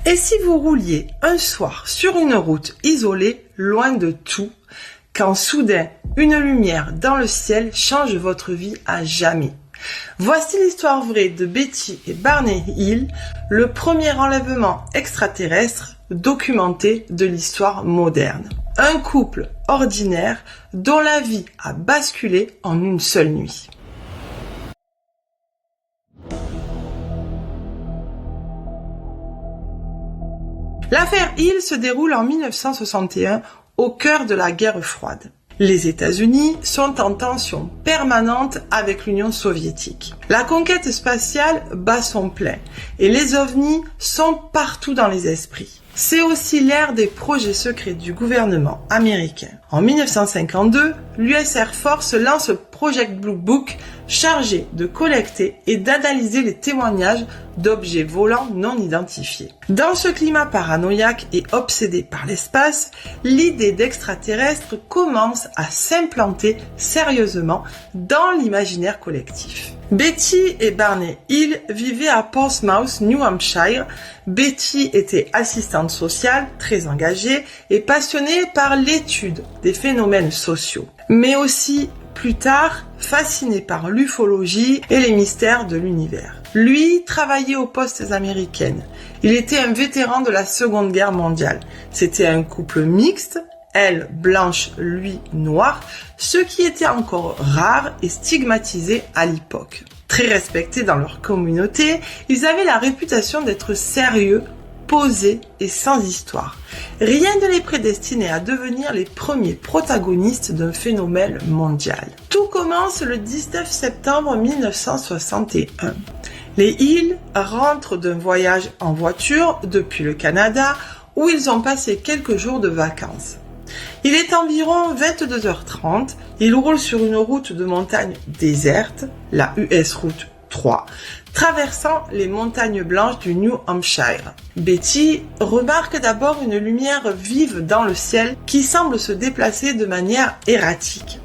Et si vous rouliez un soir sur une route isolée, loin de tout, quand soudain une lumière dans le ciel change votre vie à jamais? Voici l'histoire vraie de Betty et Barney Hill, le premier enlèvement extraterrestre documenté de l'histoire moderne. Un couple ordinaire dont la vie a basculé en une seule nuit. L'affaire Hill se déroule en 1961 au cœur de la guerre froide. Les États-Unis sont en tension permanente avec l'Union soviétique. La conquête spatiale bat son plein et les ovnis sont partout dans les esprits. C'est aussi l'ère des projets secrets du gouvernement américain. En 1952, l'US Air Force lance Project Blue Book, chargé de collecter et d'analyser les témoignages d'objets volants non identifiés. Dans ce climat paranoïaque et obsédé par l'espace, l'idée d'extraterrestres commence à s'implanter sérieusement dans l'imaginaire collectif. Betty et Barney Hill vivaient à Portsmouth, New Hampshire. Betty était assistante sociale, très engagée et passionnée par l'étude des phénomènes sociaux, mais aussi, plus tard, fascinée par l'ufologie et les mystères de l'univers. Lui travaillait aux postes américaines. Il était un vétéran de la Seconde Guerre mondiale. C'était un couple mixte, elle blanche, lui noir, ce qui était encore rare et stigmatisé à l'époque. Très respectés dans leur communauté, ils avaient la réputation d'être sérieux, posés et sans histoire. Rien ne les prédestinait à devenir les premiers protagonistes d'un phénomène mondial. Tout commence le 19 septembre 1961. Les Hill rentrent d'un voyage en voiture depuis le Canada où ils ont passé quelques jours de vacances. Il est environ 22h30, ils roulent sur une route de montagne déserte, la US Route 3, traversant les montagnes blanches du New Hampshire. Betty remarque d'abord une lumière vive dans le ciel qui semble se déplacer de manière erratique.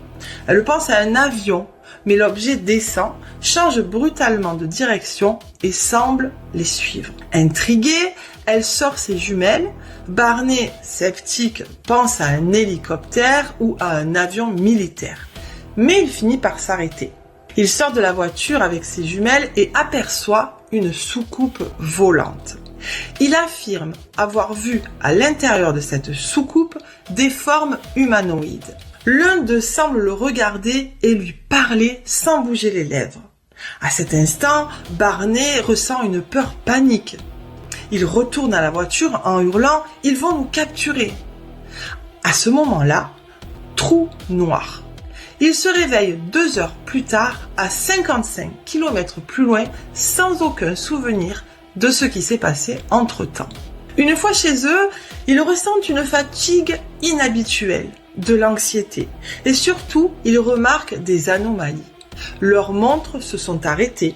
Elle pense à un avion, mais l'objet descend, change brutalement de direction et semble les suivre. Intriguée, elle sort ses jumelles. Barney, sceptique, pense à un hélicoptère ou à un avion militaire. Mais il finit par s'arrêter. Il sort de la voiture avec ses jumelles et aperçoit une soucoupe volante. Il affirme avoir vu à l'intérieur de cette soucoupe des formes humanoïdes. L'un d'eux semble le regarder et lui parler sans bouger les lèvres. À cet instant, Barney ressent une peur panique. Il retourne à la voiture en hurlant « Ils vont nous capturer !» À ce moment-là, trou noir. Il se réveille 2 heures plus tard, à 55 km plus loin, sans aucun souvenir de ce qui s'est passé entre-temps. Une fois chez eux, ils ressentent une fatigue inhabituelle, de l'anxiété et surtout, ils remarquent des anomalies. Leurs montres se sont arrêtées.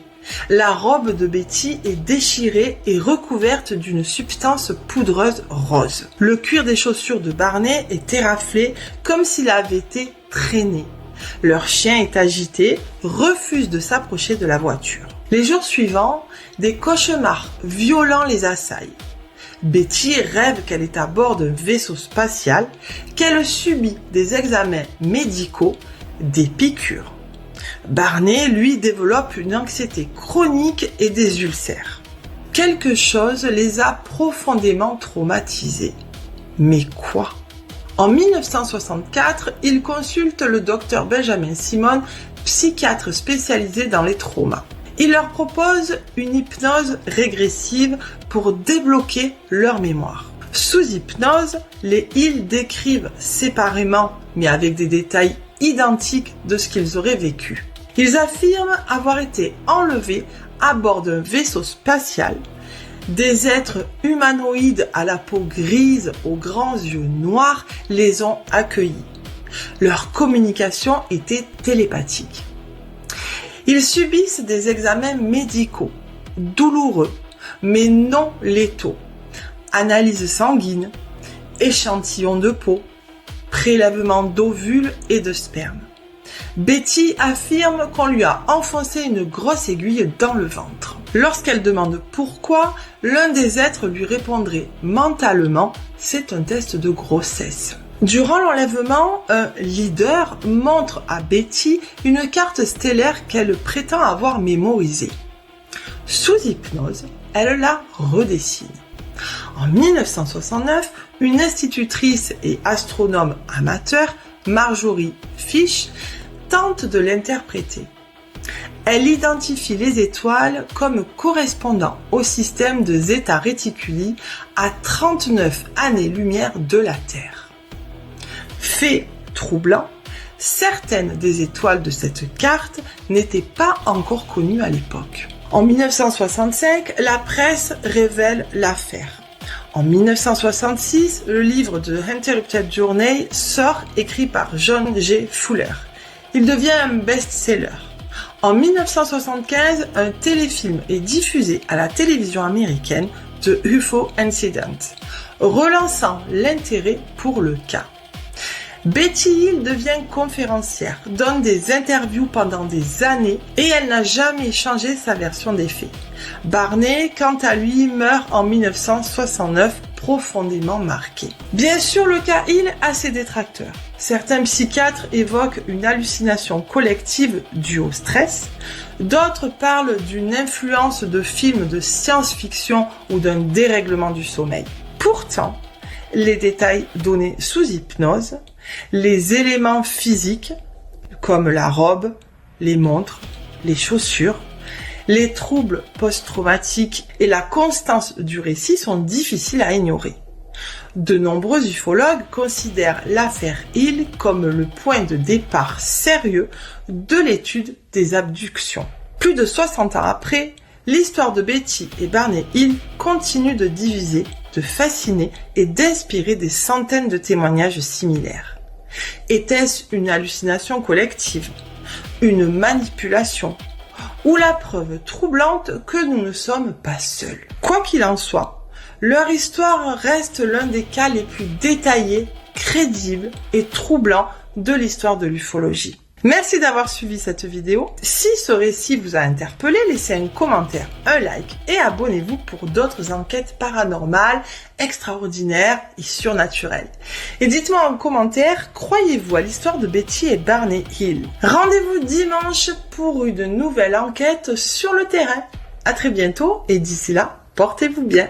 La robe de Betty est déchirée et recouverte d'une substance poudreuse rose. Le cuir des chaussures de Barney est éraflé comme s'il avait été traîné. Leur chien est agité, refuse de s'approcher de la voiture. Les jours suivants, des cauchemars violents les assaillent. Betty rêve qu'elle est à bord d'un vaisseau spatial, qu'elle subit des examens médicaux, des piqûres. Barney, lui, développe une anxiété chronique et des ulcères. Quelque chose les a profondément traumatisés. Mais quoi ? En 1964, il consulte le docteur Benjamin Simon, psychiatre spécialisé dans les traumas. Il leur propose une hypnose régressive pour débloquer leur mémoire. Sous hypnose, les Hill décrivent séparément, mais avec des détails identiques de ce qu'ils auraient vécu. Ils affirment avoir été enlevés à bord d'un vaisseau spatial. Des êtres humanoïdes à la peau grise, aux grands yeux noirs, les ont accueillis. Leur communication était télépathique. Ils subissent des examens médicaux, douloureux, mais non létaux. Analyse sanguine, échantillons de peau, prélèvement d'ovules et de sperme. Betty affirme qu'on lui a enfoncé une grosse aiguille dans le ventre. Lorsqu'elle demande pourquoi, l'un des êtres lui répondrait mentalement « c'est un test de grossesse ». Durant l'enlèvement, un leader montre à Betty une carte stellaire qu'elle prétend avoir mémorisée. Sous hypnose, elle la redessine. En 1969, une institutrice et astronome amateur, Marjorie Fish, tente de l'interpréter. Elle identifie les étoiles comme correspondant au système de Zeta Reticuli à 39 années-lumière de la Terre. Fait troublant, certaines des étoiles de cette carte n'étaient pas encore connues à l'époque. En 1965, la presse révèle l'affaire. En 1966, le livre de Interrupted Journey sort, écrit par John G. Fuller. Il devient un best-seller. En 1975, un téléfilm est diffusé à la télévision américaine de UFO Incident, relançant l'intérêt pour le cas. Betty Hill devient conférencière, donne des interviews pendant des années et elle n'a jamais changé sa version des faits. Barney, quant à lui, meurt en 1969, profondément marqué. Bien sûr, le cas Hill a ses détracteurs. Certains psychiatres évoquent une hallucination collective due au stress, d'autres parlent d'une influence de films de science-fiction ou d'un dérèglement du sommeil. Pourtant, les détails donnés sous hypnose, les éléments physiques comme la robe, les montres, les chaussures, les troubles post-traumatiques et la constance du récit sont difficiles à ignorer. De nombreux ufologues considèrent l'affaire Hill comme le point de départ sérieux de l'étude des abductions. Plus de 60 ans après, l'histoire de Betty et Barney Hill continue de diviser, de fasciner et d'inspirer des centaines de témoignages similaires. Était-ce une hallucination collective, une manipulation ou la preuve troublante que nous ne sommes pas seuls? Quoi qu'il en soit, leur histoire reste l'un des cas les plus détaillés, crédibles et troublants de l'histoire de l'ufologie. Merci d'avoir suivi cette vidéo. Si ce récit vous a interpellé, laissez un commentaire, un like et abonnez-vous pour d'autres enquêtes paranormales, extraordinaires et surnaturelles. Et dites-moi en commentaire, croyez-vous à l'histoire de Betty et Barney Hill? Rendez-vous dimanche pour une nouvelle enquête sur le terrain. À très bientôt et d'ici là, portez-vous bien.